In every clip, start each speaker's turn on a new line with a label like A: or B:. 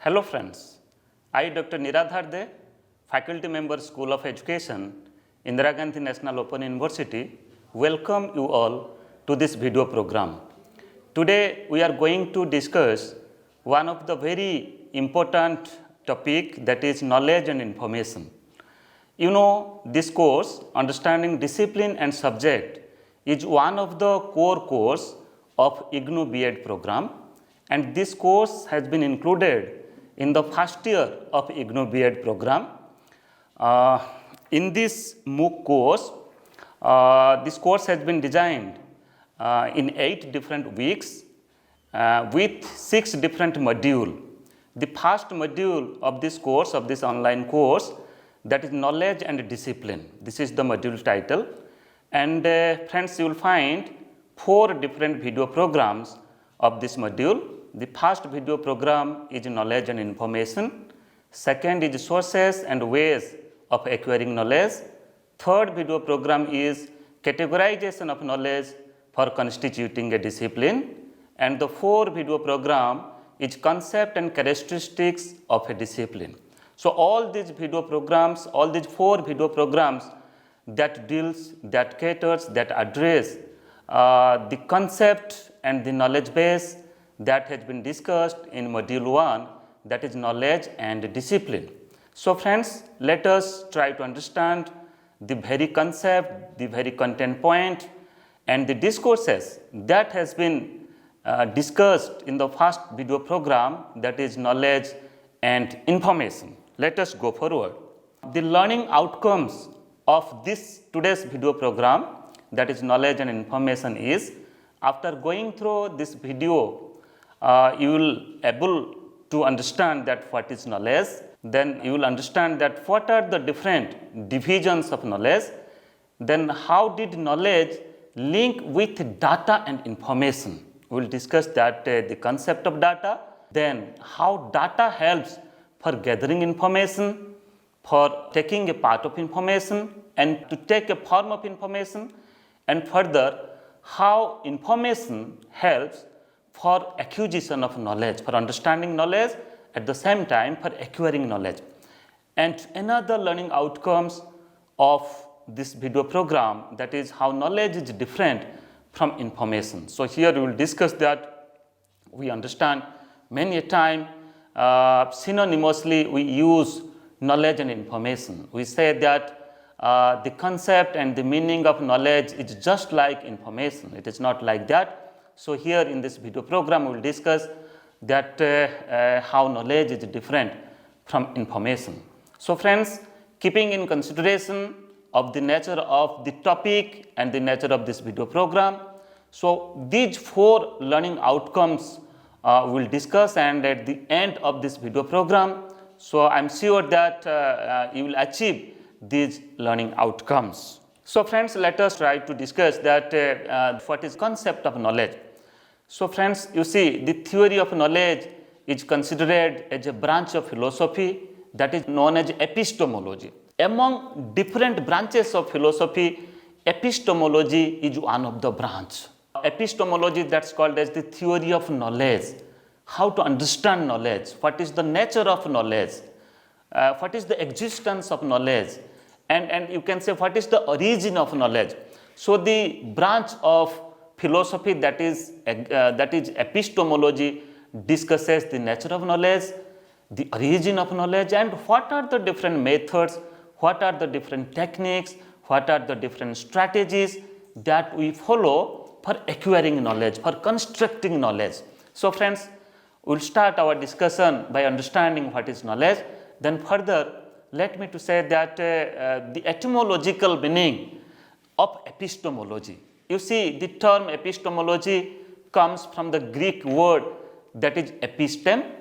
A: Hello friends, I Dr. Niradhar De, Faculty Member School of Education, Indira Gandhi National Open University, welcome you all to this video program. Today we are going to discuss one of the very important topic, that is knowledge and information. You know, this course, Understanding Discipline and Subject, is one of the core course of IGNOU B.Ed program, and this course has been included in the first year of IGNOU B.Ed program. In this MOOC course, this course has been designed in 8 different weeks with 6 different modules. The first module of this course, of this online course, that is knowledge and discipline. This is the module title. And friends, you will find 4 different video programs of this module. The first video program is knowledge and information. Second is sources and ways of acquiring knowledge. Third video program is categorization of knowledge for constituting a discipline. And the fourth video program is concept and characteristics of a discipline. So all these video programs, all these 4 video programs that deals, that caters, that address the concept and the knowledge base that has been discussed in module 1, that is knowledge and discipline. So friends, let us try to understand the very concept, the very content point, and the discourses that has been discussed in the first video program, that is knowledge and information. Let us go forward. The learning outcomes of this today's video program, that is knowledge and information, is after going through this video, you will able to understand that what is knowledge. Then you will understand that what are the different divisions of knowledge. Then how did knowledge link with data and information. We will discuss that the concept of data. Then how data helps for gathering information, for taking a part of information, and to take a form of information, and further how information helps for acquisition of knowledge, for understanding knowledge, at the same time for acquiring knowledge. And another learning outcomes of this video program, that is how knowledge is different from information. So here we will discuss that. We understand many a time synonymously we use knowledge and information. We say that the concept and the meaning of knowledge is just like information. It is not like that. So here in this video program, we will discuss that how knowledge is different from information. So friends, keeping in consideration of the nature of the topic and the nature of this video program, so these 4 learning outcomes we will discuss, and at the end of this video program, so I am sure that you will achieve these learning outcomes. So friends, let us try to discuss that what is concept of knowledge. So friends, you see, the theory of knowledge is considered as a branch of philosophy that is known as epistemology. Among different branches of philosophy, epistemology is one of the branch. Epistemology, that's called as the theory of knowledge. How to understand knowledge, what is the nature of knowledge, what is the existence of knowledge, and you can say what is the origin of knowledge. So the branch of philosophy that is epistemology discusses the nature of knowledge, the origin of knowledge, and what are the different methods, what are the different techniques, what are the different strategies that we follow for acquiring knowledge, for constructing knowledge. So friends, we will start our discussion by understanding what is knowledge. Then further, let me to say that the etymological meaning of epistemology. You see, the term epistemology comes from the Greek word that is episteme.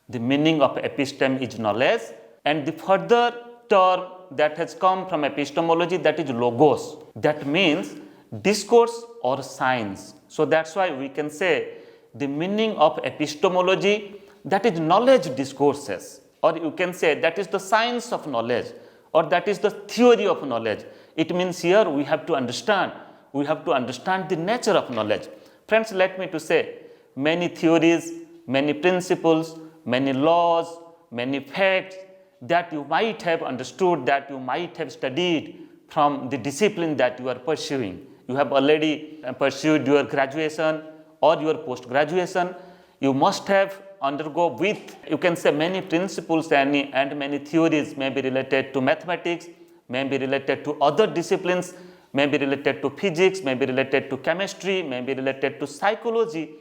A: The meaning of episteme is knowledge. And the further term that has come from epistemology, that is logos. That means discourse or science. So that's why we can say the meaning of epistemology, that is knowledge discourses, or you can say that is the science of knowledge, or that is the theory of knowledge. It means here we have to understand the nature of knowledge. Friends, let me to say many theories, many principles, many laws, many facts that you might have understood, that you might have studied from the discipline that you are pursuing. You have already pursued your graduation or your post-graduation. You must have undergo with, you can say, many principles and many theories may be related to mathematics, may be related to other disciplines, may be related to physics, may be related to chemistry, may be related to psychology.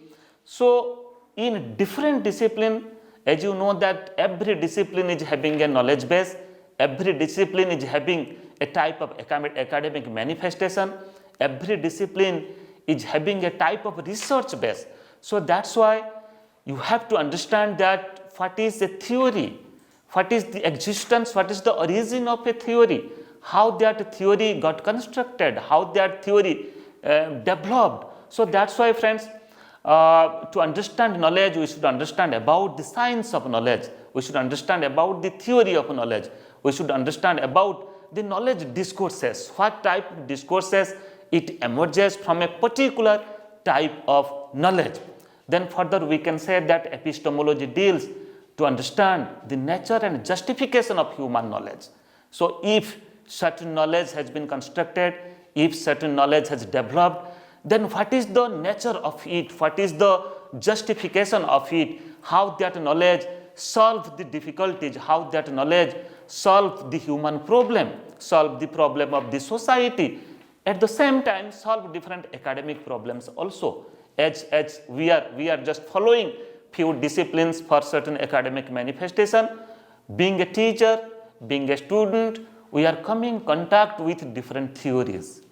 A: So in different discipline, as you know that every discipline is having a knowledge base, every discipline is having a type of academic manifestation, every discipline is having a type of research base. So that's why you have to understand that what is a theory, what is the existence, what is the origin of a theory, how that theory got constructed, how that theory developed. So that's why, friends, to understand knowledge, we should understand about the science of knowledge, we should understand about the theory of knowledge, we should understand about the knowledge discourses, what type of discourses it emerges from a particular type of knowledge. Then further we can say that epistemology deals to understand the nature and justification of human knowledge. So if certain knowledge has been constructed, if certain knowledge has developed, then what is the nature of it, what is the justification of it, how that knowledge solves the difficulties, how that knowledge solves the human problem, solve the problem of the society, at the same time solve different academic problems also. As we are just following few disciplines for certain academic manifestation. Being a teacher, being a student, we are coming in contact with different theories,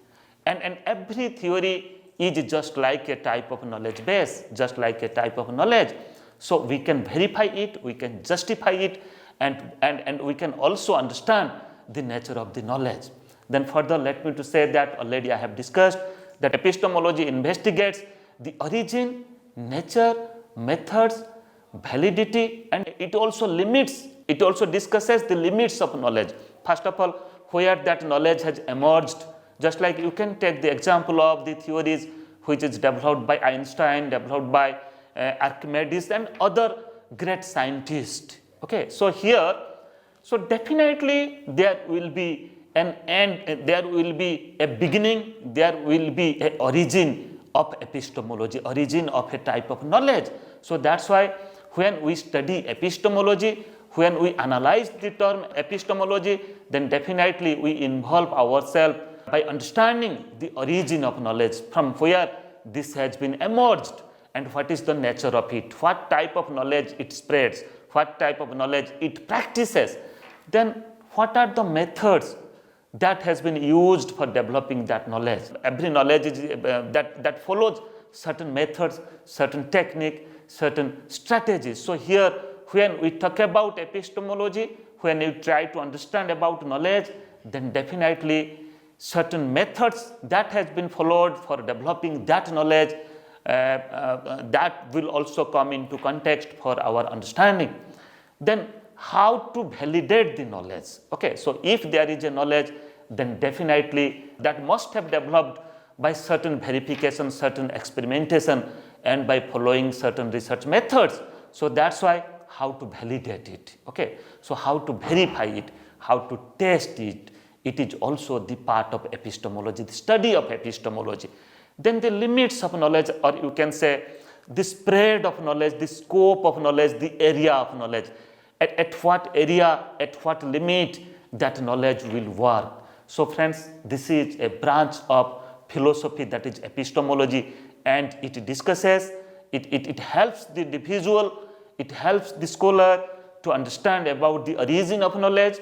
A: and every theory is just like a type of knowledge base, just like a type of knowledge. So we can verify it, we can justify it, and we can also understand the nature of the knowledge. Then further, let me to say that already I have discussed that epistemology investigates the origin, nature, methods, validity, and it also discusses the limits of knowledge. First of all, where that knowledge has emerged, just like you can take the example of the theories which is developed by Einstein, developed by Archimedes and other great scientists. Okay, so here, so definitely there will be an end, there will be a beginning, there will be an origin of epistemology, origin of a type of knowledge. So that's why when we study epistemology, when we analyze the term epistemology, then definitely we involve ourselves by understanding the origin of knowledge, from where this has been emerged and what is the nature of it, what type of knowledge it spreads, what type of knowledge it practices, then what are the methods that has been used for developing that knowledge. Every knowledge is, that follows certain methods, certain technique, certain strategies. So here when we talk about epistemology, when you try to understand about knowledge, then definitely certain methods that has been followed for developing that knowledge, that will also come into context for our understanding. Then how to validate the knowledge. Okay, so if there is a knowledge, then definitely that must have developed by certain verification, certain experimentation, and by following certain research methods. So that's why how to validate it. Okay, so how to verify it, how to test it, it is also the part of epistemology, the study of epistemology. Then the limits of knowledge, or you can say the spread of knowledge, the scope of knowledge, the area of knowledge. At what area, at what limit that knowledge will work. So friends, this is a branch of philosophy, that is epistemology, and it discusses, it helps the individual, it helps the scholar to understand about the origin of knowledge,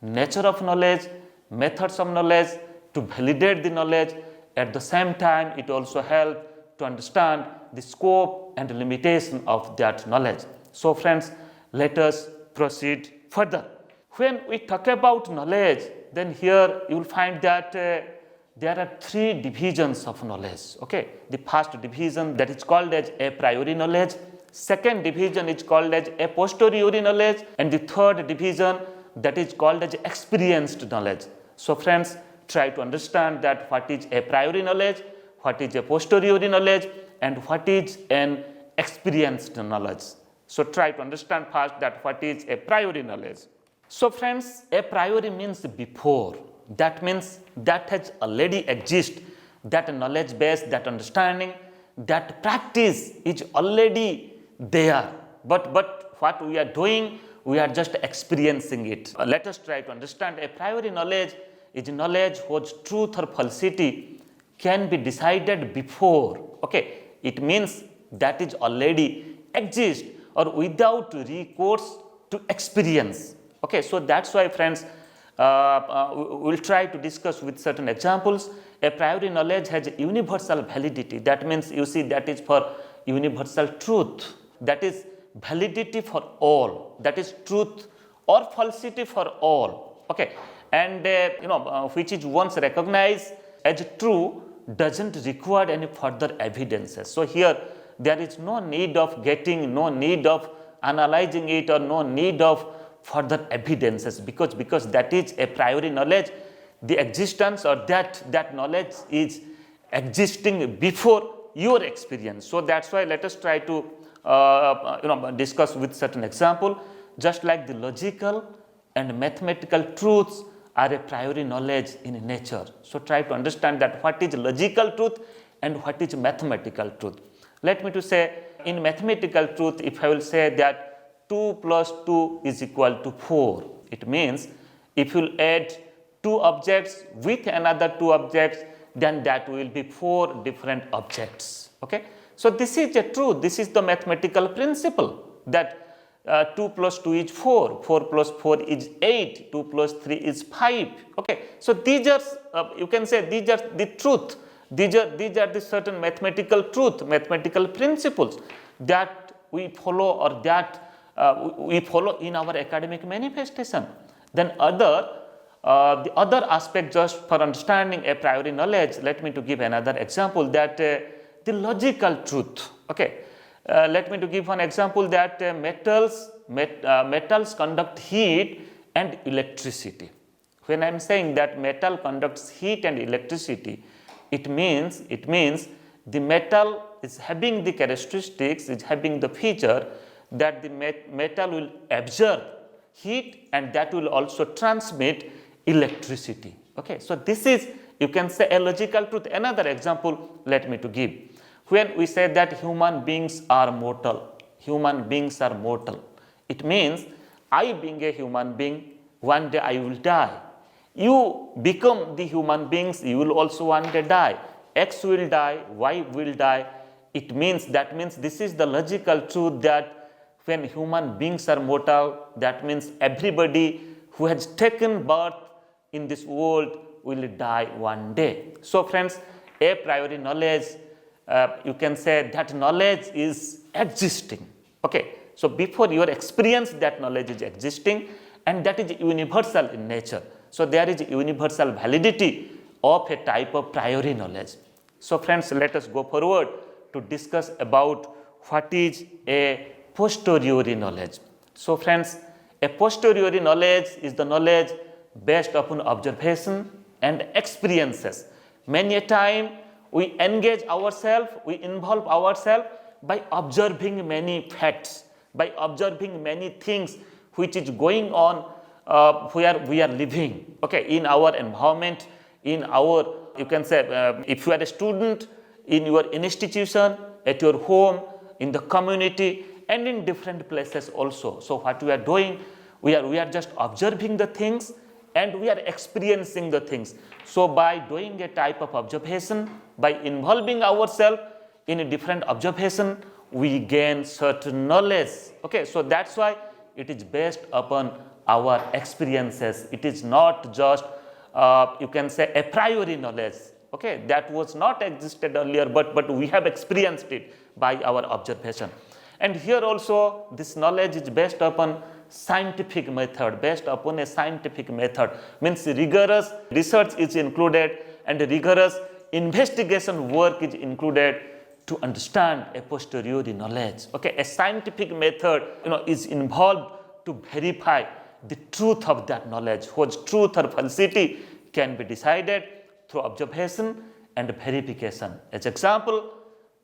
A: nature of knowledge, methods of knowledge, to validate the knowledge. At the same time, it also helps to understand the scope and limitation of that knowledge. So friends, let us proceed further. When we talk about knowledge, then here you will find that there are three divisions of knowledge. Okay, the first division, that is called as a priori knowledge. Second division is called as a posteriori knowledge, and the third division, that is called as experienced knowledge. So friends, try to understand that what is a priori knowledge, what is a posteriori knowledge, and what is an experienced knowledge. So try to understand first that what is a priori knowledge. So friends, a priori means before. That means that has already exist. That knowledge base, that understanding, that practice is already there. But what we are doing, we are just experiencing it. Let us try to understand. A priori knowledge is knowledge whose truth or falsity can be decided before. Okay, it means that is already exist or without recourse to experience. Okay, so that's why friends, we'll try to discuss with certain examples. A priori knowledge has universal validity. That means you see that is for universal truth. That is validity for all. That is truth or falsity for all. Okay, and which is once recognized as true doesn't require any further evidences. So here there is no need of getting, no need of analyzing it, or no need of further evidences, because that is a priori knowledge. The existence or that knowledge is existing before your experience. So that's why let us try to discuss with certain example. Just like the logical and mathematical truths are a priori knowledge in nature. So try to understand that what is logical truth and what is mathematical truth. Let me to say, in mathematical truth, if I will say that 2 plus 2 is equal to 4, it means if you add 2 objects with another 2 objects, then that will be 4 different objects. Okay, so this is a truth. This is the mathematical principle that 2 plus 2 is 4, 4 plus 4 is 8, 2 plus 3 is 5. Okay, so these are you can say these are the truth. These are the certain mathematical truth, mathematical principles that we follow, or that we follow in our academic manifestation. Then the other aspect, just for understanding a priori knowledge, let me to give another example, that the logical truth. Okay, let me to give one example, that metals conduct heat and electricity. When I am saying that metal conducts heat and electricity, it means the metal is having the characteristics, is having the feature that the metal will absorb heat and that will also transmit electricity. Okay, so this is, you can say, a logical truth. Another example let me to give. When we say that human beings are mortal, it means I being a human being, one day I will die. You become the human beings, you will also one day die. X will die, Y will die. It means, that means this is the logical truth, that when human beings are mortal, that means everybody who has taken birth in this world will die one day. So friends, a priori knowledge, you can say that knowledge is existing. Okay, so before your experience, that knowledge is existing, and that is universal in nature. So there is universal validity of a type of priori knowledge. So friends, let us go forward to discuss about what is a posteriori knowledge. So friends, a posteriori knowledge is the knowledge based upon observation and experiences. Many a time we engage ourselves, we involve ourselves by observing many facts, by observing many things which is going on where we are living, okay, in our environment, in our, you can say, if you are a student, in your institution, at your home, in the community, and in different places also. So what we are doing, we are just observing the things and we are experiencing the things. So by doing a type of observation, by involving ourselves in a different observation, we gain certain knowledge. Okay, so that's why it is based upon our experiences. It is not just you can say a priori knowledge. Okay, that was not existed earlier, but we have experienced it by our observation. And here also this knowledge is based upon scientific method, based upon a scientific method, means rigorous research is included and rigorous investigation work is included to understand a posteriori knowledge. Okay, a scientific method is involved to verify the truth of that knowledge, whose truth or falsity can be decided through observation and verification. As example,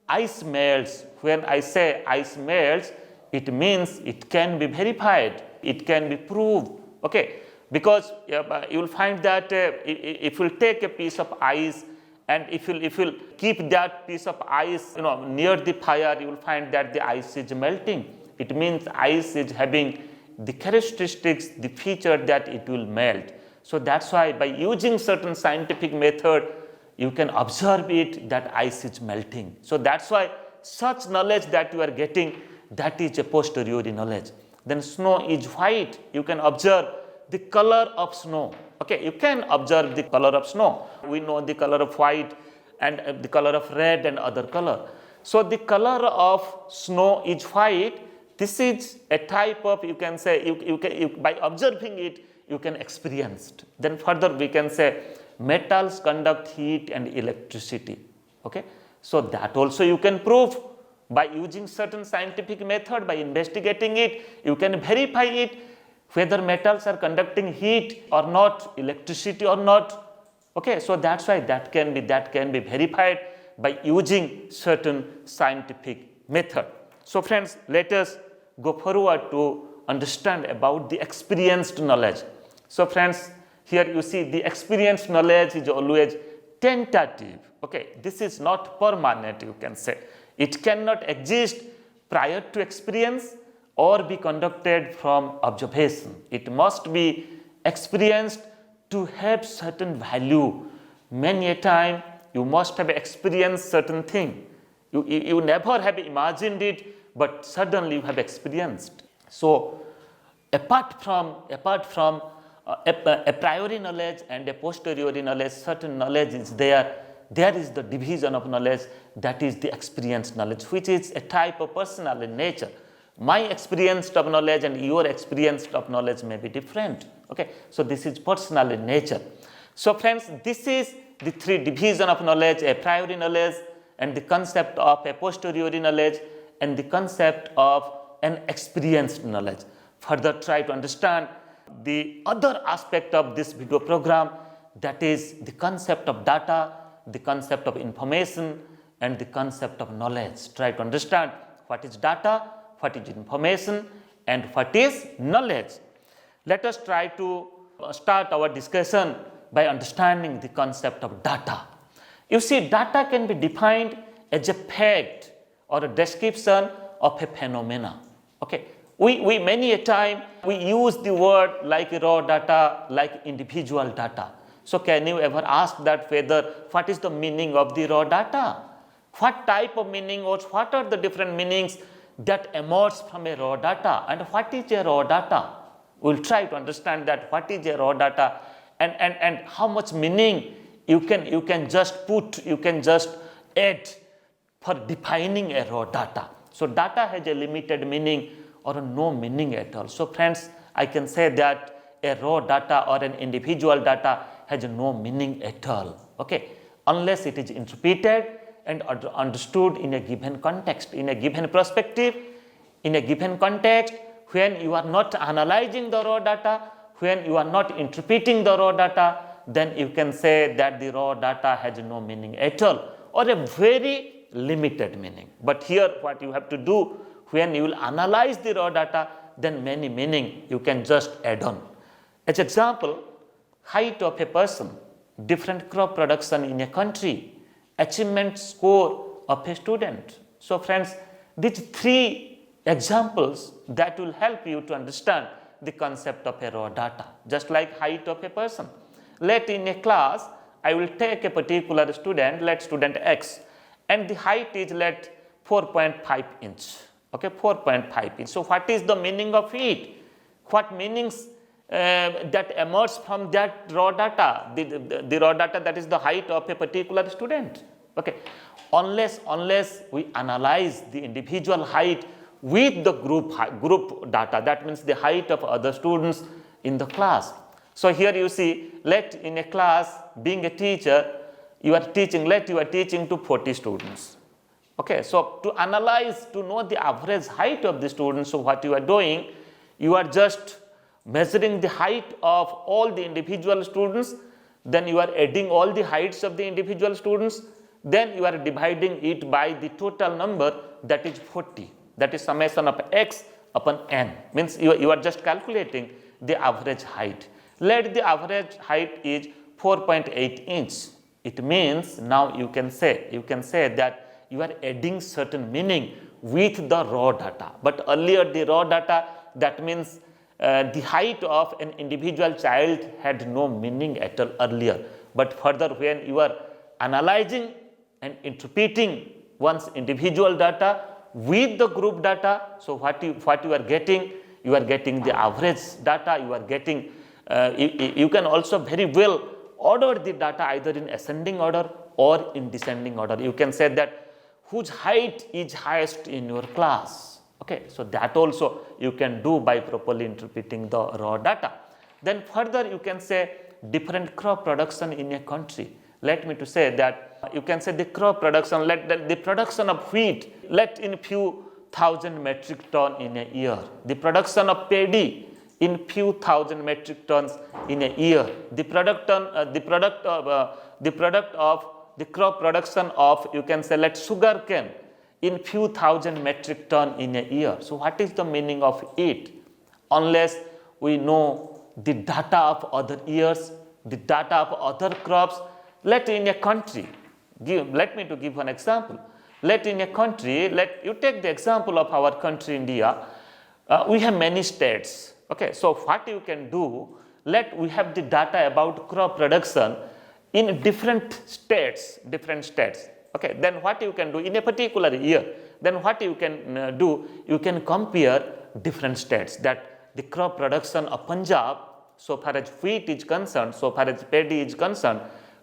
A: ice melts. When I say ice melts, it means it can be verified, it can be proved, okay? Because you will find that if you take a piece of ice and if you keep that piece of ice near the fire, you will find that the ice is melting. It means ice is having the characteristics, the feature that it will melt. So that's why by using certain scientific method, you can observe it that ice is melting. So that's why such knowledge that you are getting, that is a posteriori knowledge. Then snow is white, you can observe the color of snow. Okay, you can observe the color of snow. We know the color of white and the color of red and other color. So the color of snow is white. This is a type of, you can say, by observing it, you can experience it. Then further we can say metals conduct heat and electricity. Okay, so that also you can prove by using certain scientific method, by investigating it, you can verify it whether metals are conducting heat or not, electricity or not. Okay, so that's why that can be verified by using certain scientific method. So friends, let us go forward to understand about the experienced knowledge. So friends, here you see the experienced knowledge is always tentative. Okay, this is not permanent, you can say. It cannot exist prior to experience or be conducted from observation. It must be experienced to have certain value. Many a time you must have experienced certain thing. You never have imagined it, but suddenly you have experienced. So apart from a priori knowledge and a posteriori knowledge, certain knowledge is there. There is the division of knowledge, that is the experienced knowledge, which is a type of personal in nature. My experience of knowledge and your experience of knowledge may be different. Okay, so this is personal in nature. So friends, this is the three division of knowledge: a priori knowledge, and the concept of a posteriori knowledge, and the concept of an experienced knowledge. Further try to understand the other aspect of this video program, that is the concept of data, the concept of information, and the concept of knowledge. Try to understand what is data, what is information, and what is knowledge. Let us try to start our discussion by understanding the concept of data. You see, data can be defined as a fact or a description of a phenomena. Okay, we many a time we use the word like raw data, like individual data. So can you ever ask that what is the meaning of the raw data? What type of meaning, or what are the different meanings that emerge from a raw data, and what is a raw data? We'll try to understand that what is a raw data, and how much meaning you can just add for defining a raw data. So data has a limited meaning or no meaning at all. So friends, I can say that a raw data or an individual data has no meaning at all. Okay, unless it is interpreted and understood in a given context, in a given perspective, in a given context, when you are not analyzing the raw data, when you are not interpreting the raw data, then you can say that the raw data has no meaning at all, or a very limited meaning. But here what you have to do, when you will analyze the raw data, then many meaning you can just add on. As example, height of a person, different crop production in a country, achievement score of a student. So friends, these three examples that will help you to understand the concept of a raw data, just like height of a person. Let in a class, I will take a particular student, let student X, and the height is let 4.5 inch. Okay, 4.5 inch. So what is the meaning of it? What meanings that emerge from that raw data, the raw data, that is the height of a particular student. Okay, unless we analyze the individual height with the group data, that means the height of other students in the class. So here you see, let in a class, being a teacher, you are teaching to 40 students. Okay, so to analyze, to know the average height of the students, so what you are doing, you are just measuring the height of all the individual students, then you are adding all the heights of the individual students, then you are dividing it by the total number, that is 40.
B: that is summation of x upon n, means you are just calculating the average height. Let the average height is 4.8 inch. It means now you can say that you are adding certain meaning with the raw data. But earlier the raw data, that means the height of an individual child had no meaning at all earlier. But further, when you are analyzing and interpreting one's individual data with the group data, so what you are getting the average data. You are getting you can also very well order the data either in ascending order or in descending order. You can say that whose height is highest in your class. Okay, so that also you can do by properly interpreting the raw data. Then further you can say different crop production in a country. Let me to say that you can say the crop production, the production of wheat, let in few thousand metric ton in a year. The production of paddy in few thousand metric tons in a year. The product of the crop production of, you can say, let sugar cane in few thousand metric ton in a year. So what is the meaning of it? Unless we know the data of other years, the data of other crops. Let in a country, let me to give one example. Let in a country, let you take the example of our country India. We have many states. Okay, so what you can do, let we have the data about crop production in different states. Okay, then what you can do in a particular year, then what you can do, you can compare different states, that the crop production of Punjab, so far as wheat is concerned, so far as paddy is concerned,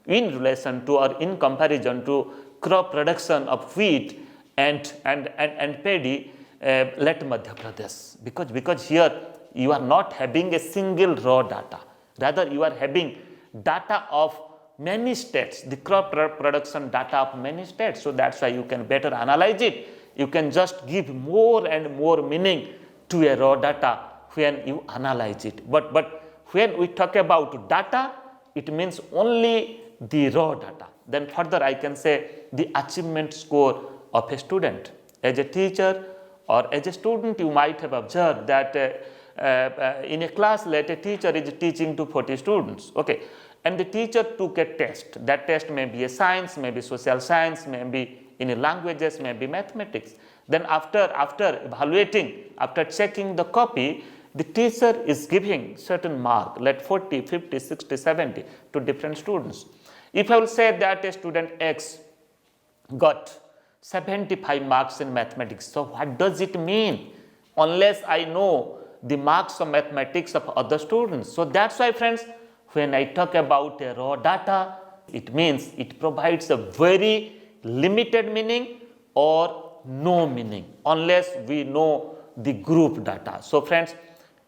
B: in relation to or in comparison to crop production of wheat and paddy, let Madhya Pradesh, because here you are not having a single raw data, rather you are having data of many states, the crop production data of many states. So that's why you can better analyze it. You can just give more and more meaning to a raw data when you analyze it. But when we talk about data, it means only the raw data. Then further I can say the achievement score of a student. As a teacher or as a student, you might have observed that in a class, let a teacher is teaching to 40 students. Okay, and the teacher took a test. That test may be a science, maybe social science, maybe in languages, maybe mathematics. Then after evaluating, after checking the copy, the teacher is giving certain mark, like 40, 50, 60, 70 to different students. If I will say that a student X got 75 marks in mathematics, so what does it mean? Unless I know the marks of mathematics of other students. So that's why, friends, when I talk about a raw data, it means it provides a very limited meaning or no meaning, unless we know the group data. So friends,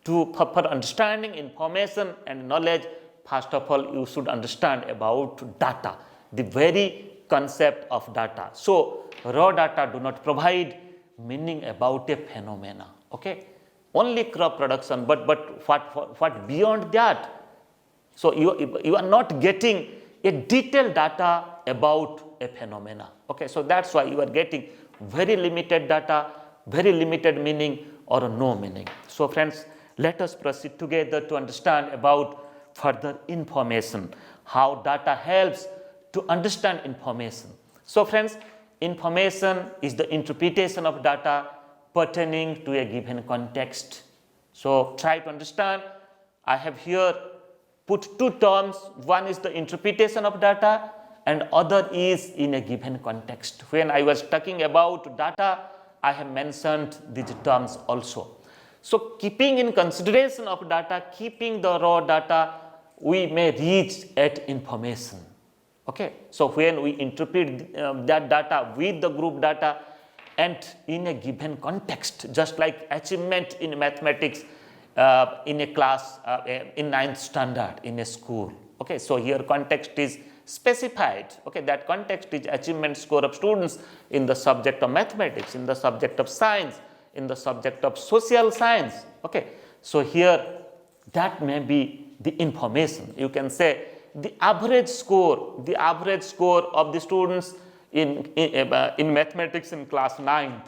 B: for understanding information and knowledge, first of all, you should understand about data, the very concept of data. So raw data do not provide meaning about a phenomena. Okay, only crop production, but what beyond that? So you are not getting a detailed data about a phenomena. Okay, so that's why you are getting very limited data, very limited meaning or no meaning. So friends, let us proceed together to understand about further information, how data helps to understand information. So friends, information is the interpretation of data pertaining to a given context. So try to understand. I have here put two terms. One is the interpretation of data and other is in a given context. When I was talking about data, I have mentioned these terms also. So keeping in consideration of data, keeping the raw data, we may reach at information. Okay, so when we interpret that data with the group data and in a given context, just like achievement in mathematics in a class in 9th standard in a school. Okay, so here context is specified. Okay, that context is achievement score of students in the subject of mathematics, in the subject of science, in the subject of social science. Okay, so here that may be the information. You can say the average score of the students in mathematics in class 9th.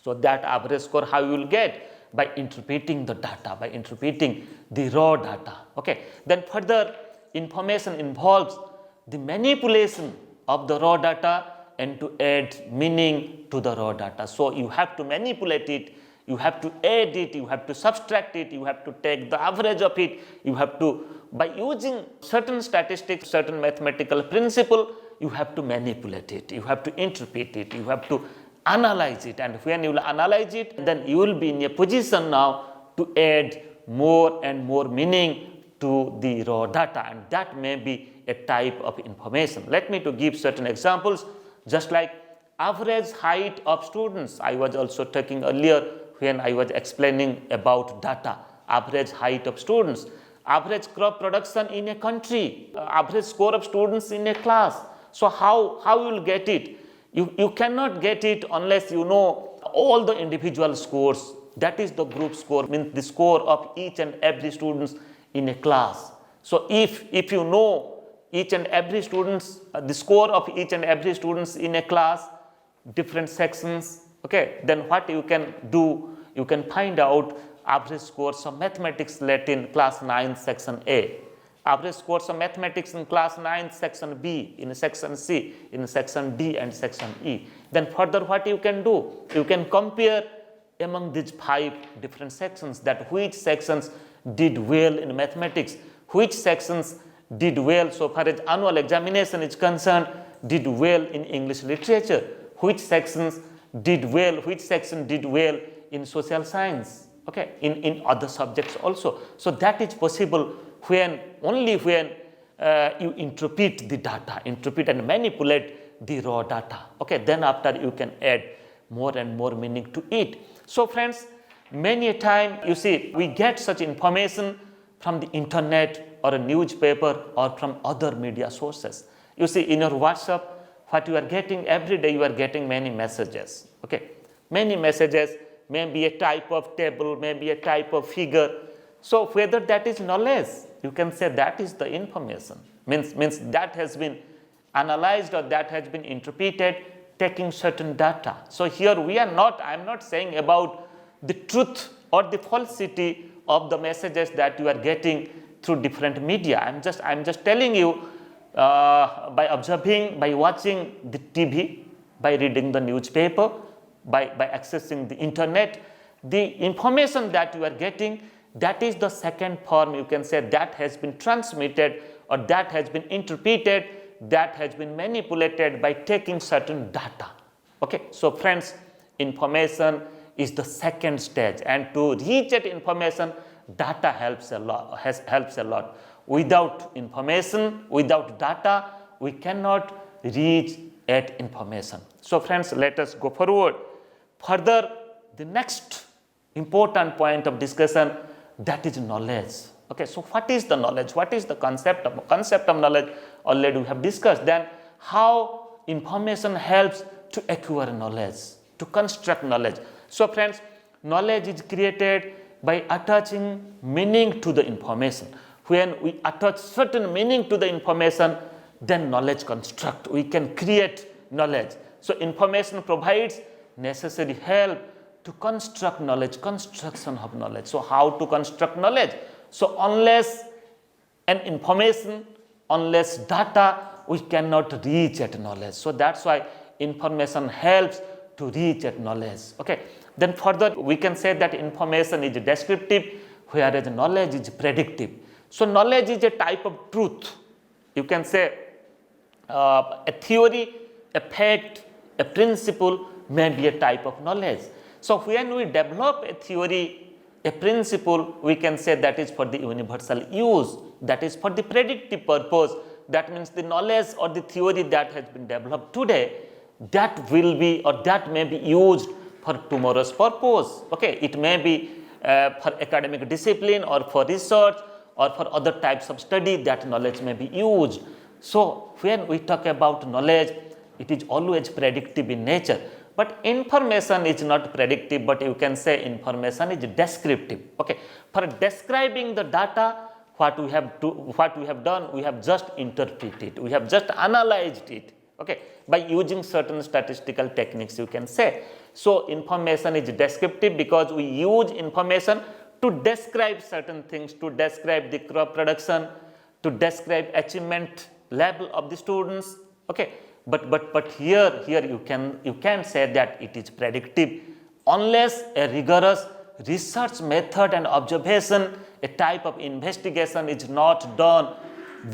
B: So that average score, how you will get? By interpreting the data, by interpreting the raw data. Okay. Then further, information involves the manipulation of the raw data and to add meaning to the raw data. So you have to manipulate it, you have to add it, you have to subtract it, you have to take the average of it, you have to, by using certain statistics, certain mathematical principle, you have to manipulate it, you have to interpret it, you have to analyze it, and when you will analyze it, then you will be in a position now to add more and more meaning to the raw data, and that may be a type of information. Let me to give certain examples, just like average height of students. I was also talking earlier when I was explaining about data, average height of students, average crop production in a country, average score of students in a class. So how you will get it? You cannot get it unless you know all the individual scores. That is the group score, means the score of each and every students in a class. So if you know each and every students, the score of each and every students in a class, different sections, okay, then what you can do, you can find out average scores of mathematics Latin class 9 section A, average scores of mathematics in class 9 section B, in section C, in section D and section E. Then further what you can do, you can compare among these 5 different sections, that which sections did well in mathematics, which sections did well so far as annual examination is concerned, did well in English literature, which sections did well, which section did well in social science, okay, in other subjects also. So that is possible only when you interpret the data, interpret and manipulate the raw data, okay, then after you can add more and more meaning to it. So friends, many a time you see we get such information from the internet or a newspaper or from other media sources. You see in your WhatsApp, what you are getting every day, you are getting many messages, okay, many messages, maybe a type of table, maybe a type of figure. So whether that is knowledge, you can say that is the information, means that has been analyzed or that has been interpreted taking certain data. So here I am not saying about the truth or the falsity of the messages that you are getting through different media. I'm just telling you by observing, by watching the TV, by reading the newspaper, by accessing the internet, the information that you are getting, that is the second form, you can say, that has been transmitted or that has been interpreted, that has been manipulated by taking certain data. Okay, so friends, information is the second stage, and to reach that information, data helps a lot. Without information, without data, we cannot reach at information. So friends, let us go forward. Further, the next important point of discussion, that is knowledge. Okay, so what is the knowledge? What is the concept of knowledge? Already we have discussed. Then how information helps to acquire knowledge, to construct knowledge. So friends, knowledge is created by attaching meaning to the information. When we attach certain meaning to the information, then knowledge construct. We can create knowledge. So information provides necessary help to construct knowledge, construction of knowledge. So how to construct knowledge? So unless an information, unless data, we cannot reach at knowledge. So that's why information helps to reach at knowledge. Okay. Then further we can say that information is descriptive, whereas knowledge is predictive. So knowledge is a type of truth. You can say a theory, a fact, a principle may be a type of knowledge. So when we develop a theory, a principle, we can say that is for the universal use, that is for the predictive purpose. That means the knowledge or the theory that has been developed today, that will be or that may be used for tomorrow's purpose. Okay, it may be for academic discipline or for research or for other types of study, that knowledge may be used. So when we talk about knowledge, it is always predictive in nature. But information is not predictive, but you can say information is descriptive. Okay, for describing the data, what we have done, we have just interpreted, we have just analyzed it. Okay, by using certain statistical techniques, you can say. So information is descriptive because we use information to describe certain things, to describe the crop production, to describe achievement level of the students. Okay, but here you can say that it is predictive unless a rigorous research method and observation, a type of investigation is not done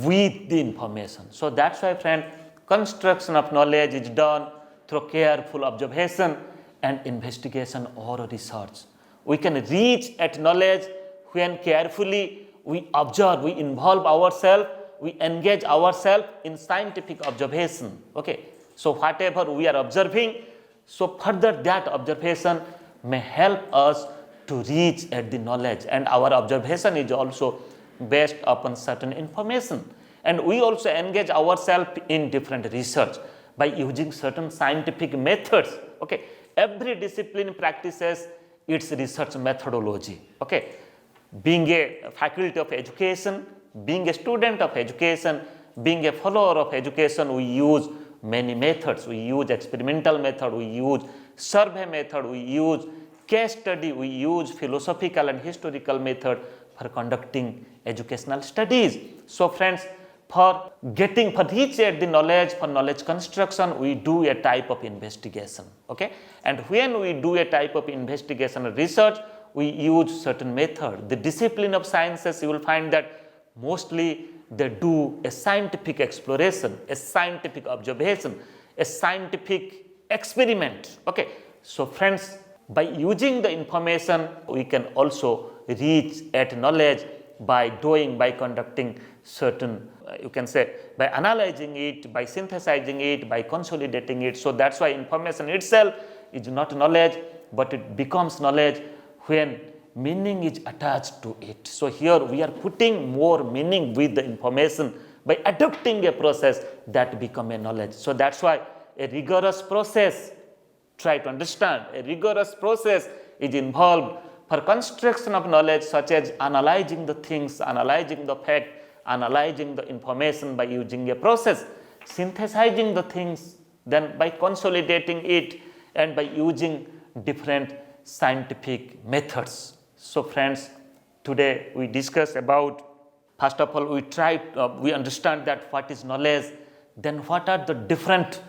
B: with the information. So that's why, friend, construction of knowledge is done through careful observation and investigation or research. We can reach at knowledge when carefully we observe, we involve ourselves, we engage ourselves in scientific observation. Okay, so whatever we are observing, so further that observation may help us to reach at the knowledge, and our observation is also based upon certain information, and we also engage ourselves in different research by using certain scientific methods. Okay, every discipline practices its research methodology. Okay, being a faculty of education, being a student of education, being a follower of education, we use many methods. We use experimental method, we use survey method, we use case study, we use philosophical and historical method for conducting educational studies. So friends, for reach at the knowledge, for knowledge construction, we do a type of investigation. Okay, and when we do a type of investigation or research, we use certain method. The discipline of sciences, you will find that mostly they do a scientific exploration, a scientific observation, a scientific experiment. Okay, so friends, by using the information, we can also reach at knowledge by conducting certain, you can say, by analyzing it, by synthesizing it, by consolidating it. So that's why information itself is not knowledge, but it becomes knowledge when meaning is attached to it. So here we are putting more meaning with the information by adopting a process that become a knowledge. So that's why a rigorous process, try to understand, a rigorous process is involved for construction of knowledge, such as analyzing the things, analyzing the fact, analyzing the information by using a process, synthesizing the things, then by consolidating it, and by using different scientific methods. So friends, today we discuss about, first of all, we understand that what is knowledge, then what are the different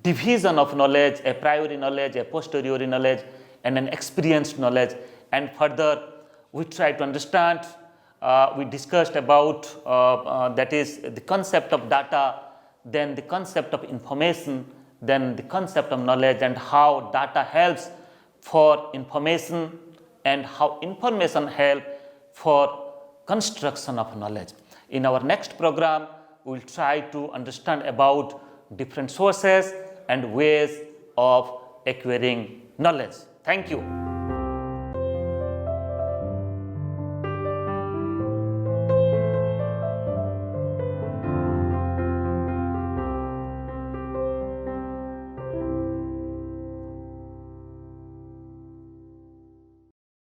B: division of knowledge, a priori knowledge, a posteriori knowledge, and an experienced knowledge. And further, we try to understand, we discussed about that is the concept of data, then the concept of information, then the concept of knowledge, and how data helps for information and how information helps for construction of knowledge. In our next program, we will try to understand about different sources and ways of acquiring knowledge. Thank you.